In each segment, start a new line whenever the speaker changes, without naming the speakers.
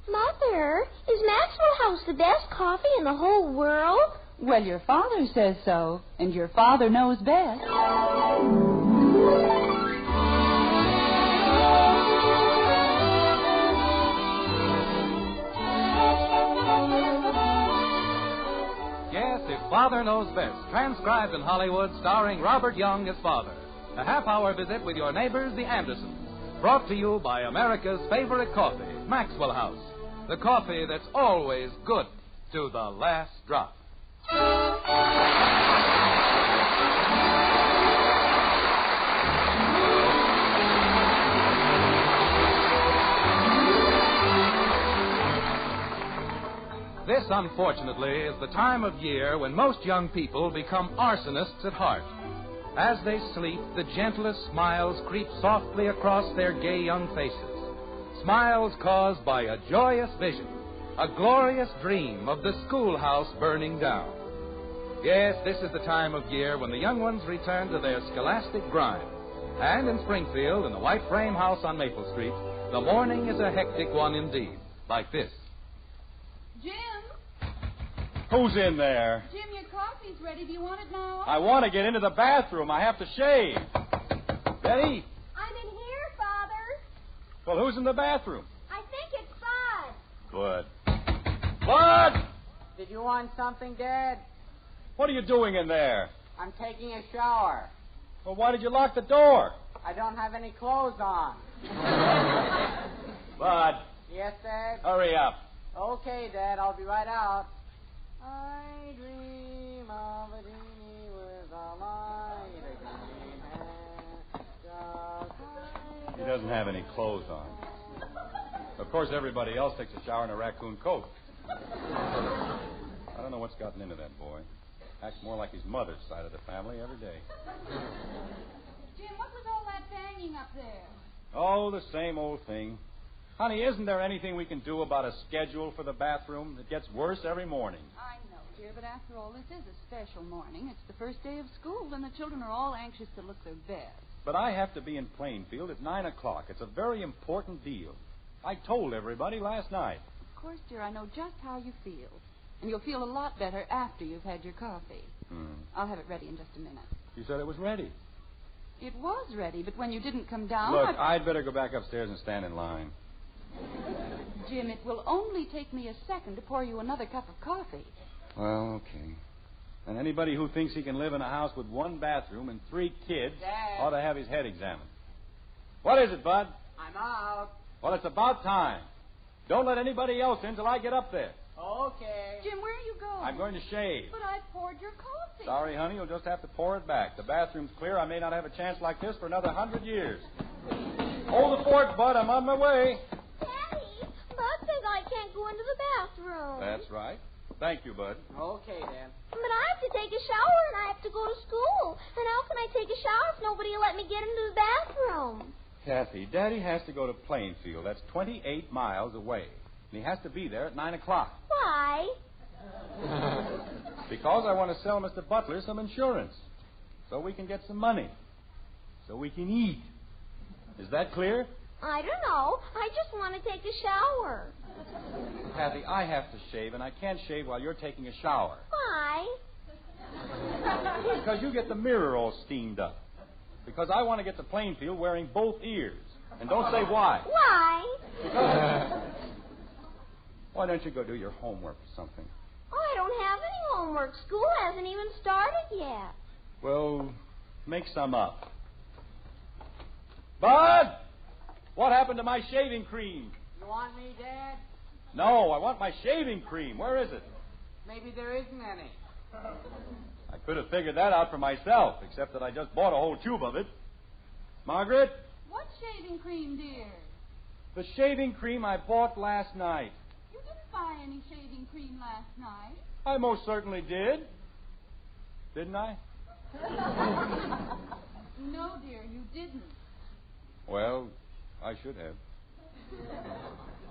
Mother, is Maxwell House the best coffee in the whole world?
Well, your father says so, and your father knows best.
Yes, If Father Knows Best, transcribed in Hollywood, starring Robert Young as father. A half-hour visit with your neighbors, the Andersons. Brought to you by America's favorite coffee, Maxwell House. The coffee that's always good to the last drop. This, unfortunately, is the time of year when most young people become arsonists at heart. As they sleep, the gentlest smiles creep softly across their gay young faces. Smiles caused by a joyous vision, a glorious dream of the schoolhouse burning down. Yes, this is the time of year when the young ones return to their scholastic grind. And in Springfield, in the white frame house on Maple Street, the morning is a hectic one indeed, like this.
Jim?
Who's in there?
Jim, your coffee's ready. Do you want it now?
I want to get into the bathroom. I have to shave. Betty?
I'm in here, Father.
Well, who's in the bathroom?
I think it's Bud.
Bud. Bud!
Did you want something, Dad?
What are you doing in there?
I'm taking a shower.
Well, why did you lock the door?
I don't have any clothes on.
Bud,
Yes, Dad?
hurry up.
Okay, Dad, I'll be right out. I dream of a genie with a light, a green hat, just
He doesn't have any clothes on. Of course, everybody else takes a shower in a raccoon coat. I don't know what's gotten into that boy. Acts more like his mother's side of the family every day.
Jim, what was all that banging up there?
Oh, the same old thing. Honey, isn't there anything we can do about a schedule for the bathroom? It gets worse every morning.
I know, dear, but after all, this is a special morning. It's the first day of school, and the children are all anxious to look their best.
But I have to be in Plainfield at 9 o'clock. It's a very important deal. I told everybody last night.
Of course, dear, I know just how you feel. And you'll feel a lot better after you've had your coffee. I'll have it ready in just a minute.
You said it was ready.
It was ready, but when you didn't come down...
Look, I'd better go back upstairs and stand in line.
Jim, it will only take me a second to pour you another cup of coffee.
Well, okay. And anybody who thinks he can live in a house with one bathroom and 3 kids
Dad.
ought to have his head examined. What is it, Bud?
I'm out.
Well, it's about time. Don't let anybody else in till I get up there.
Okay.
Jim, where are you going?
I'm going to shave.
But I poured your coffee.
Sorry, honey, you'll just have to pour it back. The bathroom's clear. I may not have a chance like this for another 100 years. Hold the fort, Bud. I'm on my way.
Daddy, Bud says I can't go into the bathroom.
That's right. Thank you, Bud.
Okay, Dad.
But I have to take a shower and I have to go to school. And how can I take a shower if nobody will let me get into the bathroom?
Kathy, Daddy has to go to Plainfield. That's 28 miles away. And he has to be there at 9 o'clock.
Why?
Because I want to sell Mr. Butler some insurance. So we can get some money. So we can eat. Is that clear?
I don't know. I just want to take a shower.
Kathy, I have to shave, and I can't shave while you're taking a shower.
Why?
Because you get the mirror all steamed up. Because I want to get to Plainfield wearing both ears. And don't say why.
Why?
Why don't you go do your homework or something?
Oh, I don't have any homework. School hasn't even started yet.
Well, make some up. Bud! What happened to my shaving cream?
You want me, Dad?
No, I want my shaving cream. Where is it?
Maybe there isn't any.
I could have figured that out for myself, except that I just bought a whole tube of it. Margaret?
What shaving cream, dear?
The shaving cream I bought last night.
You didn't buy any shaving cream last night.
I most certainly did. Didn't I?
No, dear, you didn't.
Well, I should have.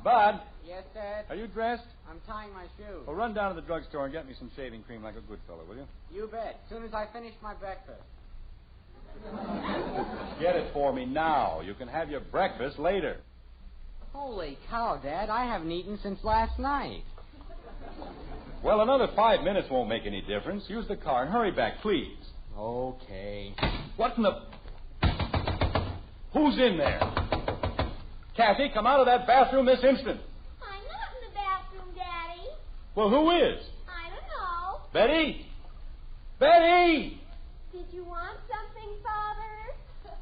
Bud,
Yes, Dad?
are you dressed?
I'm tying my shoe.
Well, run down to the drugstore and get me some shaving cream like a good fellow, will you?
You bet. As soon as I finish my breakfast.
Get it for me now. You can have your breakfast later.
Holy cow, Dad. I haven't eaten since last night.
Well, another 5 minutes won't make any difference. Use the car and hurry back, please.
Okay.
What in the... Who's in there? Kathy, come out of that bathroom this instant.
I'm not in the bathroom, Daddy.
Well, who is?
I don't know.
Betty? Betty!
Did you want something, Father?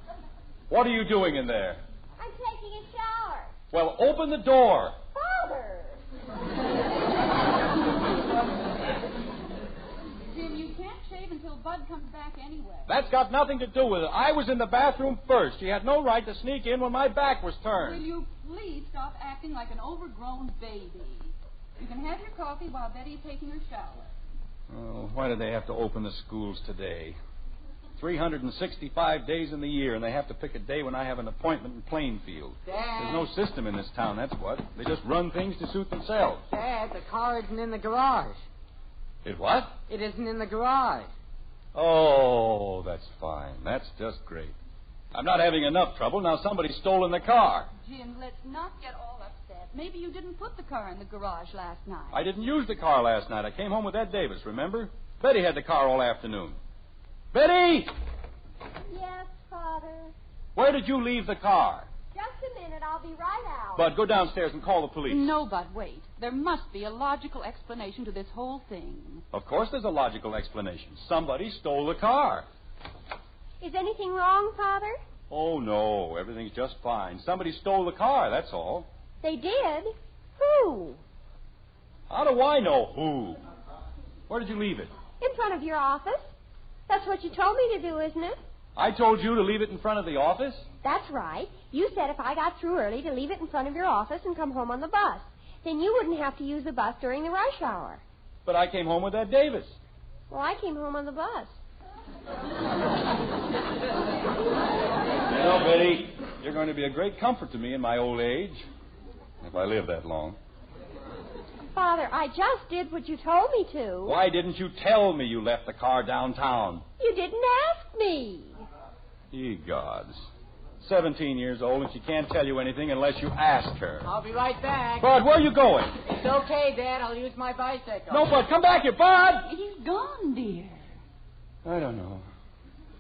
What are you doing in there?
I'm taking a shower.
Well, open the door.
Father!
Jim, you can't shave until Bud comes back anyway.
That's got nothing to do with it. I was in the bathroom first. She had no right to sneak in when my back was
Will
turned.
you please stop acting like an overgrown baby? You can have your coffee while Betty's taking her shower.
Oh, why do they have to open the schools today? 365 days in the year, and they have to pick a day when I have an appointment in Plainfield.
Dad.
There's no system in this town, that's what. They just run things to suit themselves.
Dad, the car isn't in the garage.
It what?
It isn't in the garage.
Oh, that's fine. That's just great. I'm not having enough trouble. Now somebody's stolen the car.
Jim, let's not get all upset. Maybe you didn't put the car in the garage last night.
I didn't use the car last night. I came home with Ed Davis, remember? Betty had the car all afternoon. Betty!
Yes, Father.
Where did you leave the car?
Just a minute. I'll be right out.
Bud, go downstairs and call the police.
No, Bud, wait. There must be a logical explanation to this whole thing.
Of course there's a logical explanation. Somebody stole the car.
Is anything wrong, Father?
Oh, no. Everything's just fine. Somebody stole the car, that's all.
They did? Who?
How do I know who? Where did you leave it?
In front of your office. That's what you told me to do, isn't it?
I told you to leave it in front of the office?
That's right. You said if I got through early to leave it in front of your office and come home on the bus. Then you wouldn't have to use the bus during the rush hour.
But I came home with Ed Davis.
Well, I came home on the bus.
You know, Betty, you're going to be a great comfort to me in my old age. If I live that long.
Father, I just did what you told me to.
Why didn't you tell me you left the car downtown?
You didn't ask me.
Ye gods. 17 years old, and she can't tell you anything unless you ask her.
I'll be right back.
Bud, where are you going?
It's okay, Dad. I'll use my bicycle.
No, Bud, come back here, Bud!
He's gone, dear.
I don't know.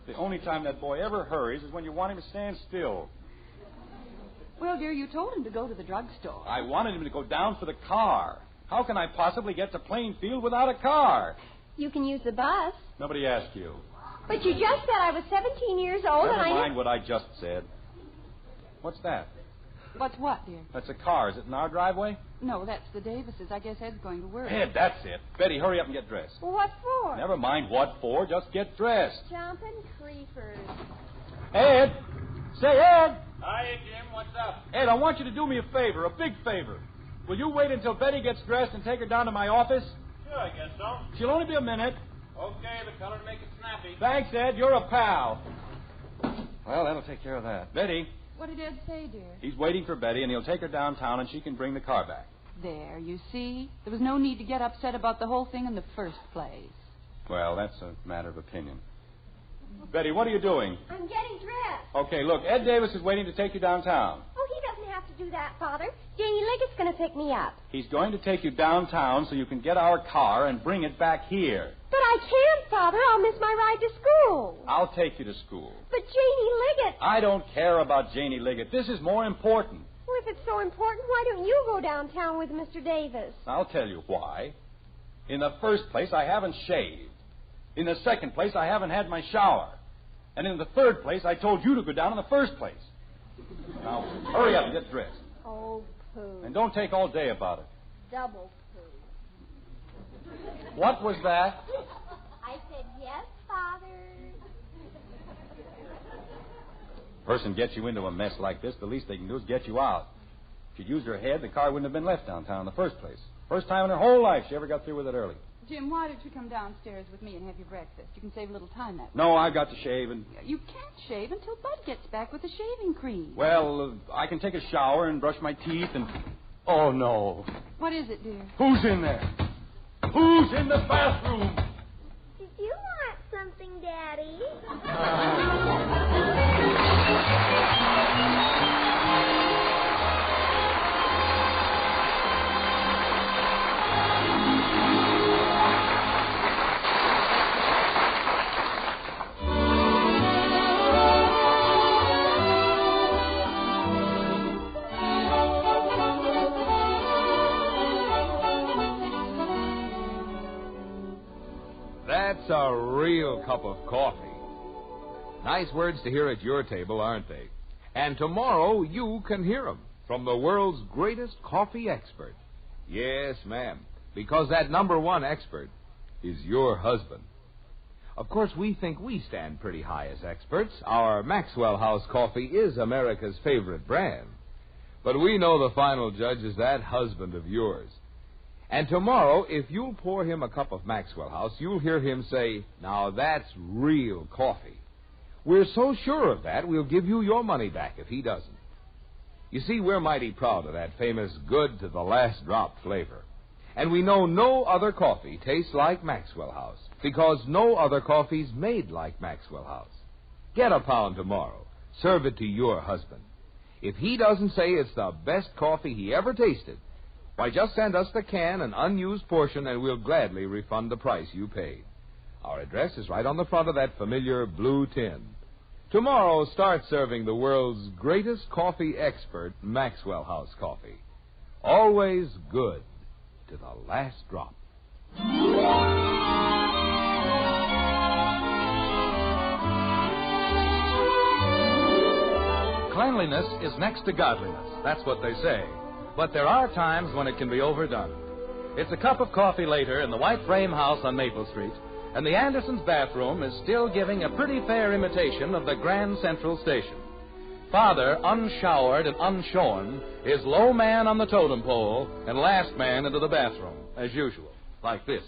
The only time that boy ever hurries is when you want him to stand still.
Well, dear, you told him to go to the drugstore.
I wanted him to go down for the car. How can I possibly get to Plainfield without a car?
You can use the bus.
Nobody asked you.
But you just said I was 17 years old
Never
and I...
mind what I just said. What's that?
What's what, dear?
That's a car. Is it in our driveway?
No, that's the Davises. I guess Ed's going to work.
Ed, that's it. Betty, hurry up and get dressed.
Well, what for?
Never mind what for. Just get dressed.
Jumping creepers.
Ed! Say, Ed!
Hiya, Jim. What's up?
Ed, I want you to do me a favor, a big favor. Will you wait until Betty gets dressed and take her down to my office?
Sure, I guess so.
She'll only be a minute.
Okay, the color to make it snappy.
Thanks, Ed. You're a pal. Well, that'll take care of that. Betty,
What did Ed say, dear?
he's waiting for Betty, and he'll take her downtown, and she can bring the car back.
There, you see? There was no need to get upset about the whole thing in the first place.
Well, that's a matter of opinion. Betty, what are you doing?
I'm getting dressed.
Okay, look, Ed Davis is waiting to take you downtown.
Oh, he doesn't have to do that, Father. Janie Liggett's going to pick me up.
He's going to take you downtown so you can get our car and bring it back here.
But I can't, Father. I'll miss my ride to school.
I'll take you to school.
But Janie Liggett...
I don't care about Janie Liggett. This is more important.
Well, if it's so important, why don't you go downtown with Mr. Davis?
I'll tell you why. In the first place, I haven't shaved. In the second place, I haven't had my shower. And in the third place, I told you to go down in the first place. Now, hurry up and get dressed.
Oh, poo.
And don't take all day about it.
Double poo.
What was that?
I said, yes, Father.
Person gets you into a mess like this, the least they can do is get you out. If she'd used her head, the car wouldn't have been left downtown in the first place. First time in her whole life she ever got through with it early.
Jim, why don't you come downstairs with me and have your breakfast? You can save a little time that way.
No, I've got to shave and...
You can't shave until Bud gets back with the shaving cream.
Well, I can take a shower and brush my teeth and... Oh, no.
What is it, dear?
Who's in there? Who's in the bathroom?
Did you want something, Daddy?
That's a real cup of coffee. Nice words to hear at your table, aren't they? And tomorrow you can hear 'em from the world's greatest coffee expert. Yes, ma'am, because that number one expert is your husband. Of course, we think we stand pretty high as experts. Our Maxwell House coffee is America's favorite brand. But we know the final judge is that husband of yours. And tomorrow, if you'll pour him a cup of Maxwell House, you'll hear him say, "Now that's real coffee." We're so sure of that, we'll give you your money back if he doesn't. You see, we're mighty proud of that famous good to the last drop flavor. And we know no other coffee tastes like Maxwell House, because no other coffee's made like Maxwell House. Get a pound tomorrow. Serve it to your husband. If he doesn't say it's the best coffee he ever tasted, why, just send us the can, an unused portion, and we'll gladly refund the price you paid. Our address is right on the front of that familiar blue tin. Tomorrow, start serving the world's greatest coffee expert, Maxwell House Coffee. Always good to the last drop.
Cleanliness is next to godliness. That's what they say. But there are times when it can be overdone. It's a cup of coffee later in the white frame house on Maple Street, and the Andersons' bathroom is still giving a pretty fair imitation of the Grand Central Station. Father, unshowered and unshorn, is low man on the totem pole and last man into the bathroom, as usual, like this.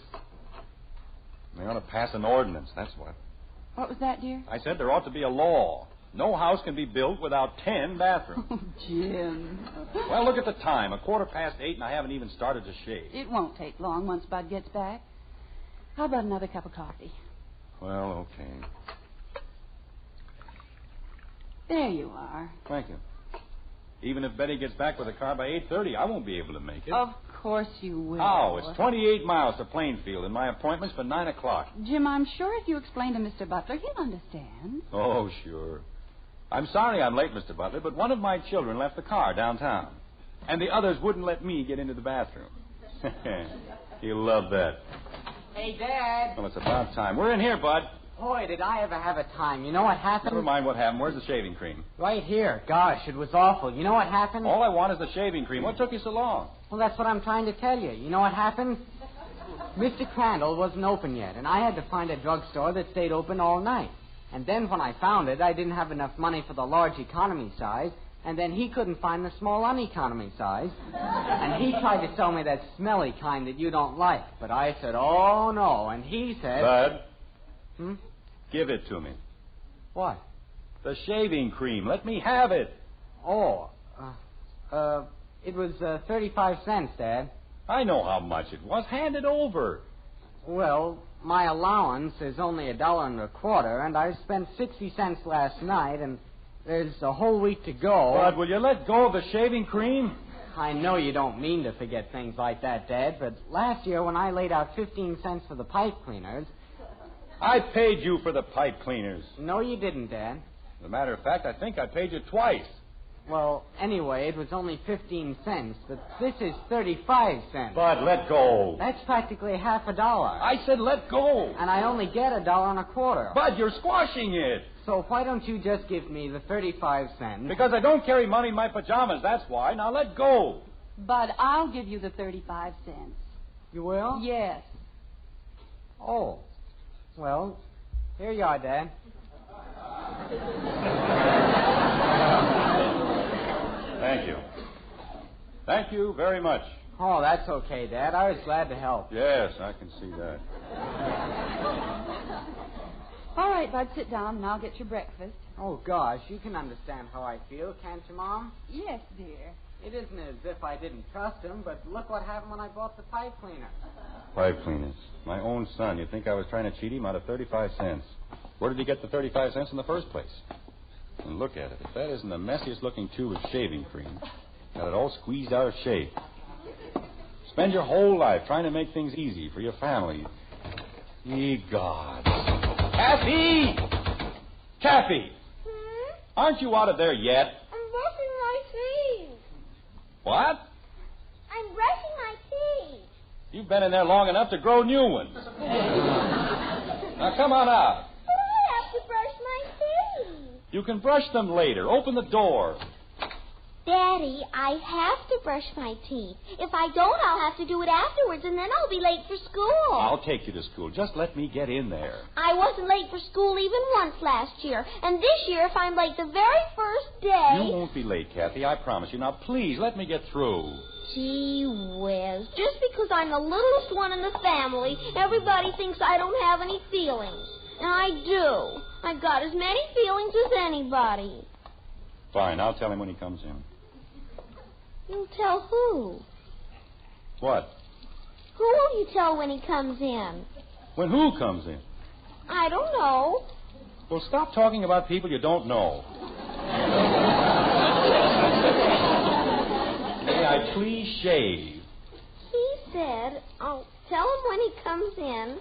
They ought to pass an ordinance, that's what.
What was that, dear?
I said there ought to be a law. No house can be built without 10 bathrooms.
Oh, Jim.
Well, look at the time. 8:15, and I haven't even started to shave.
It won't take long once Bud gets back. How about another cup of coffee?
Well, okay.
There you are.
Thank you. Even if Betty gets back with the car by 8:30, I won't be able to make it.
Of course you will.
Oh, it's 28 miles to Plainfield, and my appointment's for 9 o'clock.
Jim, I'm sure if you explain to Mr. Butler, he'll understand.
Oh, sure. I'm sorry I'm late, Mr. Butler, but one of my children left the car downtown, and the others wouldn't let me get into the bathroom. He'll love that.
Hey, Dad.
Well, it's about time. We're in here, Bud.
Boy, did I ever have a time. You know what happened?
Never mind what happened. Where's the shaving cream?
Right here. Gosh, it was awful. You know what happened?
All I want is the shaving cream. What took you so long?
Well, that's what I'm trying to tell you. You know what happened? Mr. Crandall wasn't open yet, and I had to find a drugstore that stayed open all night. And then when I found it, I didn't have enough money for the large economy size, and then he couldn't find the small uneconomy size. And he tried to sell me that smelly kind that you don't like. But I said, oh, no. And he said...
Bud, give it to me.
What?
The shaving cream. Let me have it.
Oh, it was 35 cents, Dad.
I know how much it was. Hand it over.
Well, my allowance is only $1.25, and I spent 60 cents last night, and there's a whole week to go.
Bud, will you let go of the shaving cream?
I know you don't mean to forget things like that, Dad, but last year when I laid out 15 cents for the pipe cleaners...
I paid you for the pipe cleaners.
No, you didn't, Dad.
As a matter of fact, I think I paid you twice.
Well, anyway, it was only 15 cents, but this is 35 cents.
Bud, let go.
That's practically half a dollar.
I said let go.
And I only get $1.25.
Bud, you're squashing it.
So why don't you just give me the 35 cents?
Because I don't carry money in my pajamas, that's why. Now let go.
Bud, I'll give you the 35 cents.
You will?
Yes.
Oh. Well, here you are, Dad.
Thank you. Thank you very much.
Oh, that's okay, Dad. I was glad to help.
Yes, I can see that.
All right, Bud, sit down and I'll get your breakfast.
Oh, gosh, you can understand how I feel, can't you, Mom?
Yes, dear.
It isn't as if I didn't trust him, but look what happened when I bought the pipe cleaner.
Pipe cleaners. My own son. You'd think I was trying to cheat him out of 35 cents. Where did he get the 35 cents in the first place? And look at it. If that isn't the messiest looking tube of shaving cream, got it all squeezed out of shape. Spend your whole life trying to make things easy for your family. Ye gods. Kathy! Kathy! Aren't you out of there yet?
I'm brushing my teeth.
What?
I'm brushing my teeth.
You've been in there long enough to grow new ones. Now, come on out.
But I have to brush my teeth.
You can brush them later. Open the door.
Daddy, I have to brush my teeth. If I don't, I'll have to do it afterwards, and then I'll be late for school.
I'll take you to school. Just let me get in there.
I wasn't late for school even once last year. And this year, if I'm late the very first day...
You won't be late, Kathy, I promise you. Now, please, let me get through.
Gee whiz. Just because I'm the littlest one in the family, everybody thinks I don't have any feelings. And I do. I've got as many feelings as anybody.
Fine, I'll tell him when he comes in.
You'll tell who?
What?
Who will you tell when he comes in?
When who comes in?
I don't know.
Well, stop talking about people you don't know. May I please shave?
He said, I'll tell him when he comes in.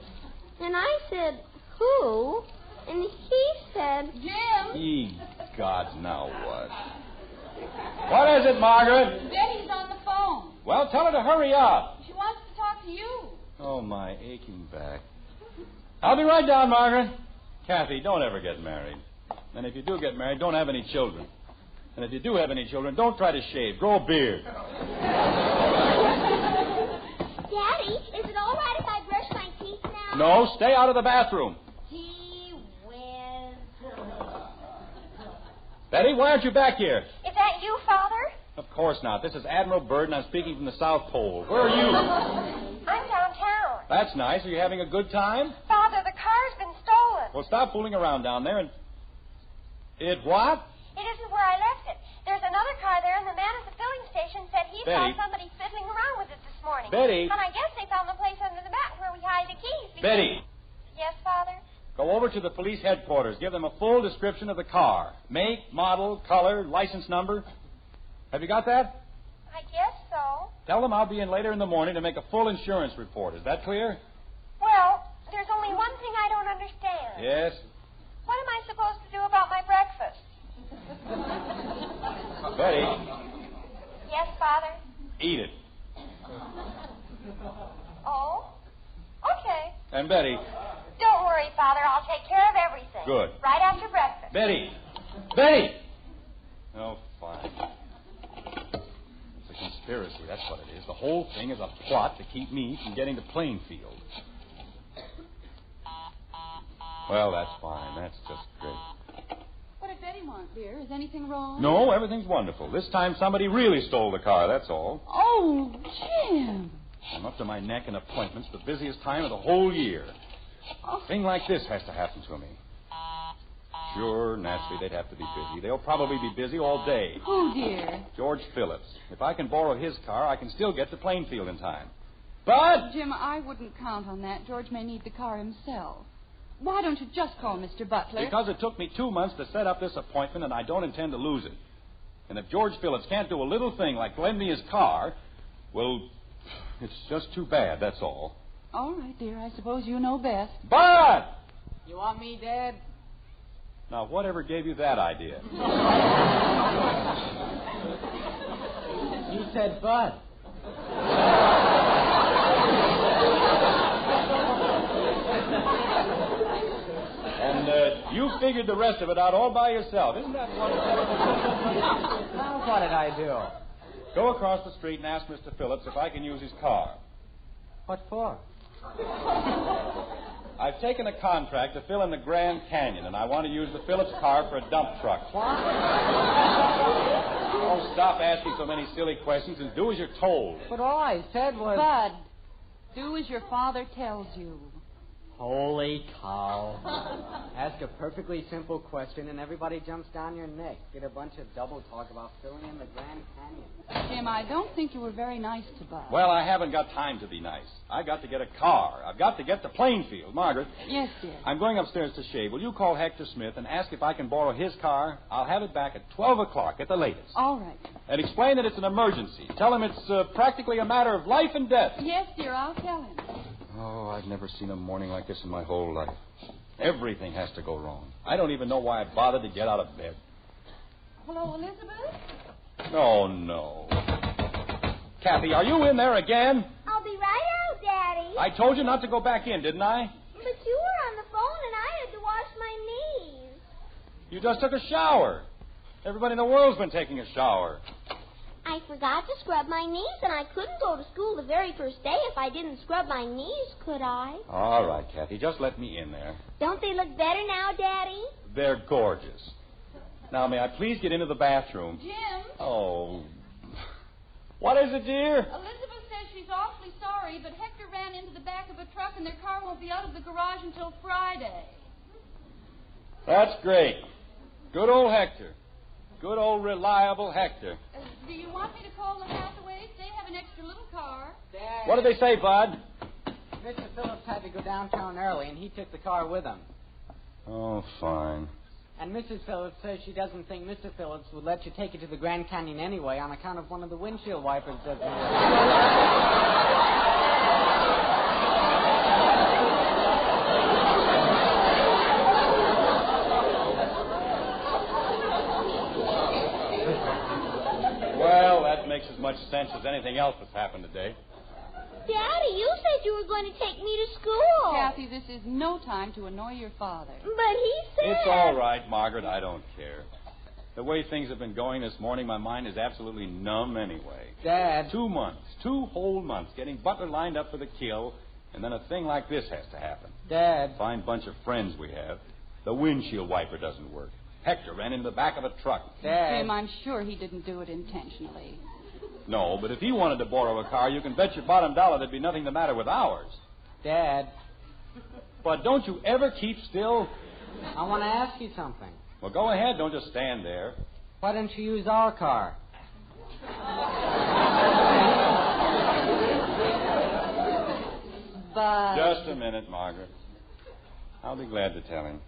And I said, who? And he said...
Jim!
Ye gods, now what? What is it, Margaret?
Betty's on the phone.
Well, tell her to hurry up.
She wants to talk to you.
Oh, my aching back. I'll be right down, Margaret. Kathy, don't ever get married. And if you do get married, don't have any children. And if you do have any children, don't try to shave. Grow a beard.
Daddy, is it all right if I brush my teeth now?
No, stay out of the bathroom.
Gee whiz.
Betty, why aren't you back here?
Is that you, Father?
Of course not. This is Admiral Byrd, and I'm speaking from the South Pole. Where are you?
I'm downtown.
That's nice. Are you having a good time?
Father, the car's been stolen.
Well, stop fooling around down there and... It what?
It isn't where I left it. There's another car there, and the man at the filling station said he saw
Betty.
somebody fiddling around with it this morning.
Betty.
And I guess they found the place under the mat where we hide the keys. Because...
Betty,
Yes, Father?
go over to the police headquarters. Give them a full description of the car. Make, model, color, license number. Have you got that?
I guess so.
Tell them I'll be in later in the morning to make a full insurance report. Is that clear?
Well, there's only one thing I don't understand.
Yes.
What am I supposed to do about my breakfast?
Betty,
Yes, Father?
eat it.
Oh? Okay.
And Betty,
Don't worry, Father. I'll take care of everything.
Good.
Right after breakfast.
Betty! Betty! Oh, fine. It's a conspiracy, that's what it is. The whole thing is a plot to keep me from getting to Plainfield. Well, that's fine. That's just great.
What did Betty want, dear? Is anything wrong?
No, everything's wonderful. This time somebody really stole the car, that's all.
Oh, Jim.
I'm up to my neck in appointments, the busiest time of the whole year. A thing like this has to happen to me. Sure, naturally, they'd have to be busy. They'll probably be busy all day.
Who, dear?
George Phillips. If I can borrow his car, I can still get to Plainfield in time. But...
Jim, I wouldn't count on that. George may need the car himself. Why don't you just call Mr. Butler?
Because it took me 2 months to set up this appointment, and I don't intend to lose it. And if George Phillips can't do a little thing like lend me his car, well, it's just too bad, that's all.
All right, dear. I suppose you know best.
Bud!
You want me, Dad?
Now, whatever gave you that idea?
You said Bud.
And you figured the rest of it out all by yourself. Isn't that wonderful?
Now, what did I do?
Go across the street and ask Mr. Phillips if I can use his car.
What for?
I've taken a contract to fill in the Grand Canyon, and I want to use the Phillips car for a dump truck.
What?
Oh, stop asking so many silly questions and do as you're told.
But all I said was...
Bud, do as your father tells you.
Holy cow. Ask a perfectly simple question and everybody jumps down your neck. Get a bunch of double talk about filling in the Grand Canyon.
Jim, I don't think you were very nice to Bud.
Well, I haven't got time to be nice. I got to get a car. I've got to get to Plainfield. Margaret.
Yes, dear.
I'm going upstairs to shave. Will you call Hector Smith and ask if I can borrow his car? I'll have it back at 12 o'clock at the latest.
All right.
And explain that it's an emergency. Tell him it's practically a matter of life and death.
Yes, dear, I'll tell him.
Oh, I've never seen a morning like this in my whole life. Everything has to go wrong. I don't even know why I bothered to get out of bed.
Hello, Elizabeth?
Oh, no. Kathy, are you in there again?
I'll be right out, Daddy.
I told you not to go back in, didn't I?
But you were on the phone
You just took a shower. Everybody in the world's been taking a shower.
I forgot to scrub my knees, and I couldn't go to school the very first day if I didn't scrub my knees, could I?
All right, Kathy, just let me in there.
Don't they look better now, Daddy?
They're gorgeous. Now, may I please get into the bathroom?
Jim?
Oh. What is it, dear?
Elizabeth says she's awfully sorry, but Hector ran into the back of a truck and their car won't be out of the garage until Friday.
That's great. Good old Hector. Good old reliable Hector.
Do you want me to call the Hathaways? They have an extra little car.
Dad,
What did they say, Bud?
Mr. Phillips had to go downtown early, and he took the car with him.
Oh, fine.
And Mrs. Phillips says she doesn't think Mr. Phillips would let you take it to the Grand Canyon anyway on account of one of the windshield wipers doesn't work.
Well, that makes as much sense as anything else that's happened today.
Daddy, you said you were going to take me to school.
Kathy, this is no time to annoy your father.
But he said...
It's all right, Margaret. I don't care. The way things have been going this morning, my mind is absolutely numb anyway.
Dad.
2 months, 2 whole months, getting Butler lined up for the kill, and then a thing like this has to happen.
Dad.
Fine bunch of friends we have. The windshield wiper doesn't work. Hector ran into the back of a truck.
Dad.
Jim, I'm sure he didn't do it intentionally.
No, but if he wanted to borrow a car, you can bet your bottom dollar there'd be nothing the matter with ours.
Dad.
But don't you ever keep still?
I want to ask you something.
Well, go ahead. Don't just stand there.
Why don't you use our car?
But...
Just a minute, Margaret. I'll be glad to tell him.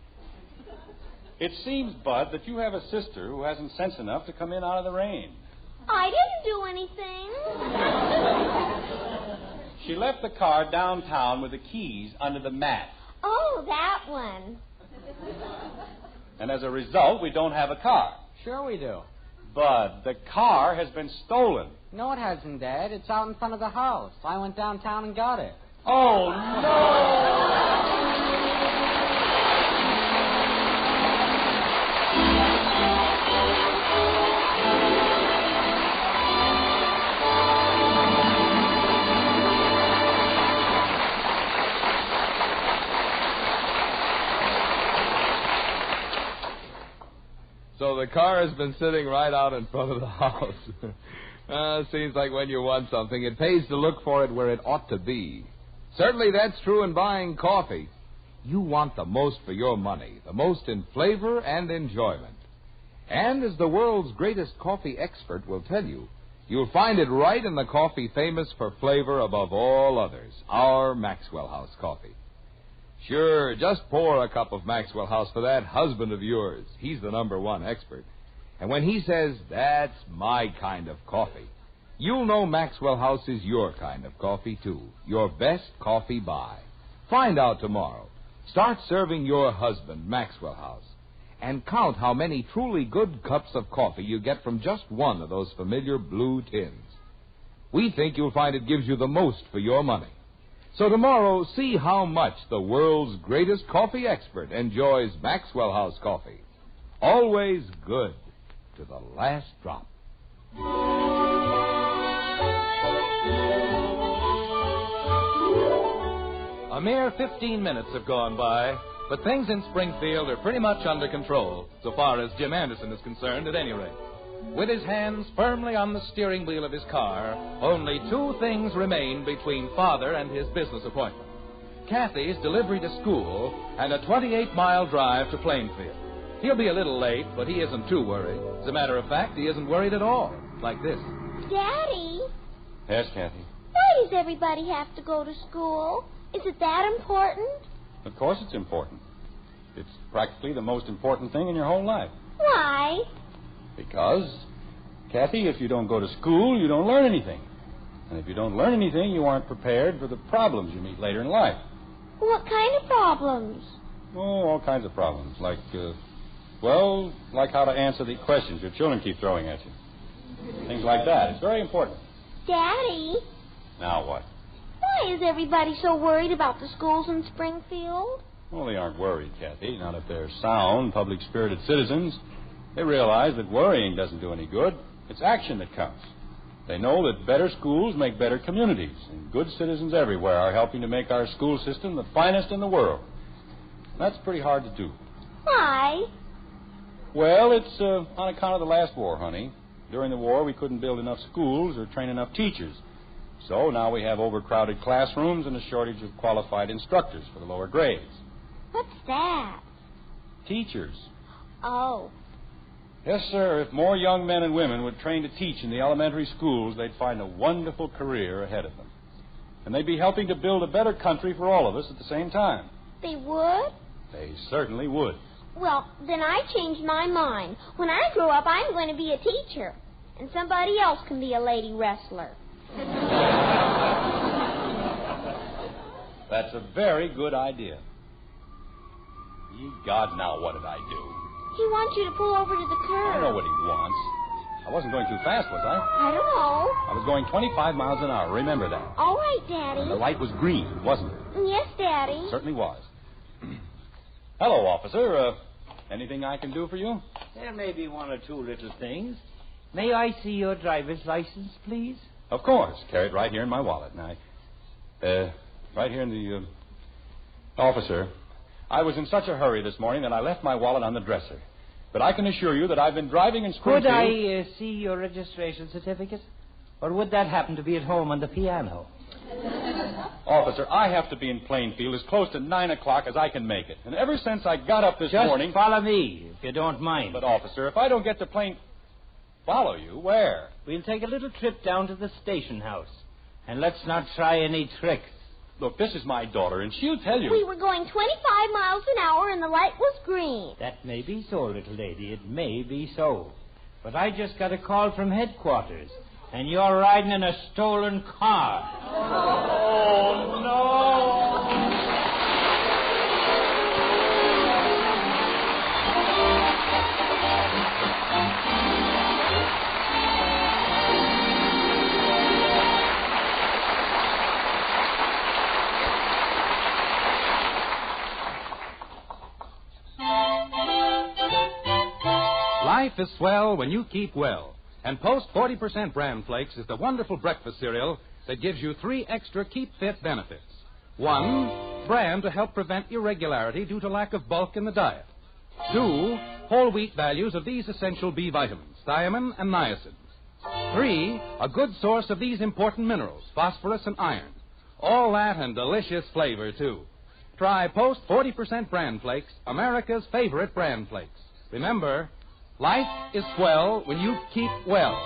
It seems, Bud, that you have a sister who hasn't sense enough to come in out of the rain.
I didn't do anything.
She left the car downtown with the keys under the mat.
Oh, that one.
And as a result, we don't have a car.
Sure we do.
Bud, the car has been stolen.
No, it hasn't, Dad. It's out in front of the house. I went downtown and got it.
Oh, no!
So the car has been sitting right out in front of the house. Seems like when you want something, it pays to look for it where it ought to be. Certainly that's true in buying coffee. You want the most for your money, the most in flavor and enjoyment. And as the world's greatest coffee expert will tell you, you'll find it right in the coffee famous for flavor above all others, our Maxwell House coffee. Sure, just pour a cup of Maxwell House for that husband of yours. He's the #1 expert. And when he says, that's my kind of coffee, you'll know Maxwell House is your kind of coffee, too. Your best coffee buy. Find out tomorrow. Start serving your husband Maxwell House. And count how many truly good cups of coffee you get from just one of those familiar blue tins. We think you'll find it gives you the most for your money. So tomorrow, see how much the world's greatest coffee expert enjoys Maxwell House coffee. Always good to the last drop.
A mere 15 minutes have gone by, but things in Springfield are pretty much under control, so far as Jim Anderson is concerned, at any rate. With his hands firmly on the steering wheel of his car, only 2 things remain between Father and his business appointment. Kathy's delivery to school and a 28-mile drive to Plainfield. He'll be a little late, but he isn't too worried. As a matter of fact, he isn't worried at all. Like this.
Daddy,
Yes, Kathy.
why does everybody have to go to school? Is it that important?
Of course it's important. It's practically the most important thing in your whole life.
Why?
Because, Kathy, if you don't go to school, you don't learn anything. And if you don't learn anything, you aren't prepared for the problems you meet later in life.
What kind of problems?
Oh, all kinds of problems. Like how to answer the questions your children keep throwing at you. Things like that. It's very important.
Daddy,
Now what?
why is everybody so worried about the schools in Springfield?
Well, they aren't worried, Kathy. Not if they're sound, public-spirited citizens. They realize that worrying doesn't do any good. It's action that counts. They know that better schools make better communities, and good citizens everywhere are helping to make our school system the finest in the world. That's pretty hard to do.
Why?
Well, it's on account of the last war, honey. During the war, we couldn't build enough schools or train enough teachers. So now we have overcrowded classrooms and a shortage of qualified instructors for the lower grades.
What's that?
Teachers.
Oh.
Yes, sir. If more young men and women would train to teach in the elementary schools, they'd find a wonderful career ahead of them. And they'd be helping to build a better country for all of us at the same time.
They would?
They certainly would.
Well, then I changed my mind. When I grow up, I'm going to be a teacher. And somebody else can be a lady wrestler.
That's a very good idea. Ye God, now what did I do?
He wants you to pull over to the curb.
I know what he wants. I wasn't going too fast, was I?
I don't know.
I was going 25 miles an hour. Remember that.
All right, Daddy.
And the light was green, wasn't it?
Yes, Daddy.
It certainly was. Hello, officer. Anything I can do for you?
There may be one or two little things. May I see your driver's license, please?
Of course. Carry it right here in my wallet. Now, right here in the... Officer, I was in such a hurry this morning that I left my wallet on the dresser. But I can assure you that I've been driving in Springfield...
Could I see your registration certificate? Or would that happen to be at home on the piano?
Officer, I have to be in Plainfield as close to 9 o'clock as I can make it. And ever since I got up this morning...
Just follow me, if you don't mind.
But, officer, if I don't get to Follow you? Where?
We'll take a little trip down to the station house. And let's not try any tricks.
Look, this is my daughter, and she'll tell you...
We were going 25 miles an hour, and the light was green.
That may be so, little lady. It may be so. But I just got a call from headquarters, and you're riding in a stolen car.
Oh, no!
Life is swell when you keep well. And Post 40% Bran Flakes is the wonderful breakfast cereal that gives you 3 extra Keep Fit benefits. 1, bran to help prevent irregularity due to lack of bulk in the diet. 2, whole wheat values of these essential B vitamins, thiamine and niacin. 3, a good source of these important minerals, phosphorus and iron. All that and delicious flavor, too. Try Post 40% Bran Flakes, America's favorite Bran Flakes. Remember, life is swell when you keep well.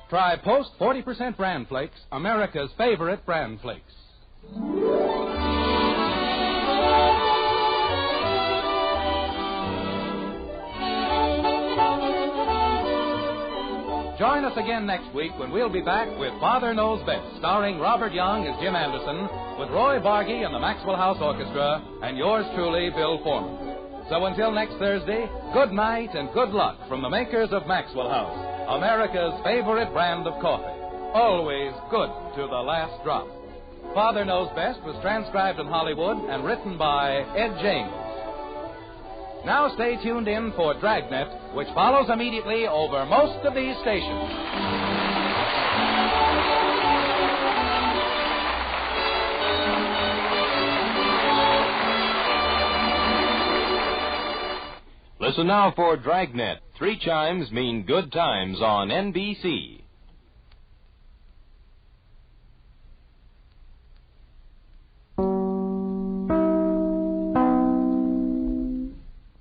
Try Post 40% Bran Flakes, America's favorite Bran Flakes. Join us again next week when we'll be back with Father Knows Best, starring Robert Young as Jim Anderson, with Roy Bargy and the Maxwell House Orchestra, and yours truly, Bill Foreman. So until next Thursday, good night and good luck from the makers of Maxwell House, America's favorite brand of coffee. Always good to the last drop. Father Knows Best was transcribed in Hollywood and written by Ed James. Now stay tuned in for Dragnet, which follows immediately over most of these stations.
Listen now for Dragnet. 3 chimes mean good times on NBC.